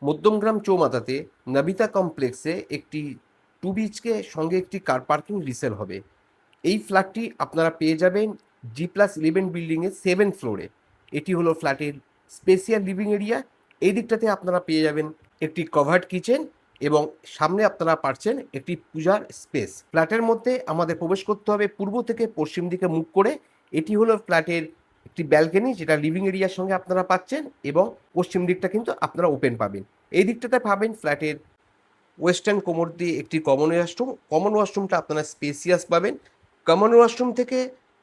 Madhyamgram চৌমাথাতে Nobita কমপ্লেক্সে একটি 2 BHK সঙ্গে একটি কার পার্কিং রিসেল হবে। এই ফ্ল্যাটটি আপনারা পেয়ে যাবেন G+11 বিল্ডিংয়ের 7th ফ্লোরে। এটি হলো ফ্ল্যাটের স্পেশিয়াল লিভিং এরিয়া। এই দিকটাতে আপনারা পেয়ে যাবেন একটি কভার্ড কিচেন এবং সামনে আপনারা পাচ্ছেন একটি পূজার স্পেস। ফ্ল্যাটের মধ্যে আমাদের প্রবেশ করতে হবে পূর্ব থেকে পশ্চিম দিকে মুখ করে। এটি হলো ফ্ল্যাটের একটি ব্যালকনি, যেটা লিভিং এরিয়ার সঙ্গে আপনারা পাচ্ছেন, এবং পশ্চিম দিকটা কিন্তু আপনারা ওপেন পাবেন। এই দিকটাতে পাবেন ফ্ল্যাটের ওয়েস্টার্ন কোমর দিয়ে একটি কমন ওয়াশরুম। কমন ওয়াশরুমটা আপনারা স্পেসিয়াস পাবেন। কমন ওয়াশরুম থেকে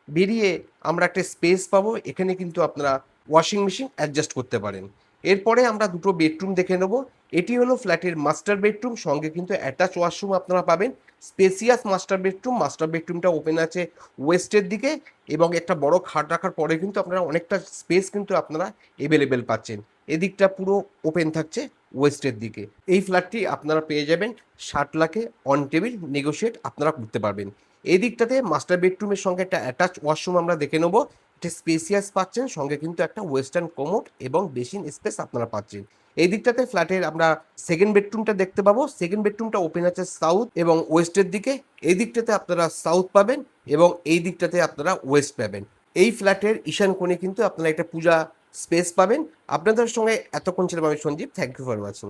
বেরিয়ে আমরা একটা স্পেস পাবো, এখানে কিন্তু আপনারা ওয়াশিং মেশিন অ্যাডজাস্ট করতে পারেন। এরপরে আমরা দুটো বেডরুম দেখে নেব। এটি হলো ফ্ল্যাটের মাস্টার বেডরুম, সঙ্গে কিন্তু অ্যাটাচ ওয়াশরুম আপনারা পাবেন। Spacious master bedroom. মাস্টার বেডরুমটা ওপেন আছে ওয়েস্টের দিকে, এবং একটা বড় খাট রাখার পরে কিন্তু আপনারা অনেকটা স্পেস কিন্তু আপনারা এভেলেবেল পাচ্ছেন। এদিকটা পুরো ওপেন থাকছে ওয়েস্টের দিকে। এই ফ্ল্যাটটি আপনারা পেয়ে যাবেন 60 লাখে, অন টেবিল নেগোশিয়েট আপনারা করতে পারবেন। এই দিকটাতে মাস্টার বেডরুমের সঙ্গে একটা অ্যাটাচ ওয়াশরুম আমরা দেখে নেবো। এটা স্পেসিয়াস পাচ্ছেন, সঙ্গে কিন্তু একটা ওয়েস্টার্ন কোমোড এবং বেসিন স্পেস আপনারা পাচ্ছেন। এই দিকটাতে ফ্ল্যাটের আমরা সেকেন্ড বেডরুমটা দেখতে পাবো। সেকেন্ড বেডরুমটা ওপেন আছে সাউথ এবং ওয়েস্টের দিকে। এই দিকটাতে আপনারা সাউথ পাবেন এবং এই দিকটাতে আপনারা ওয়েস্ট পাবেন। এই ফ্ল্যাটের ঈশান কোণে কিন্তু আপনারা একটা পূজা স্পেস পাবেন। আপনাদের সঙ্গে এতক্ষণ ছিলাম আমি Sanjeev. Thank you for watching.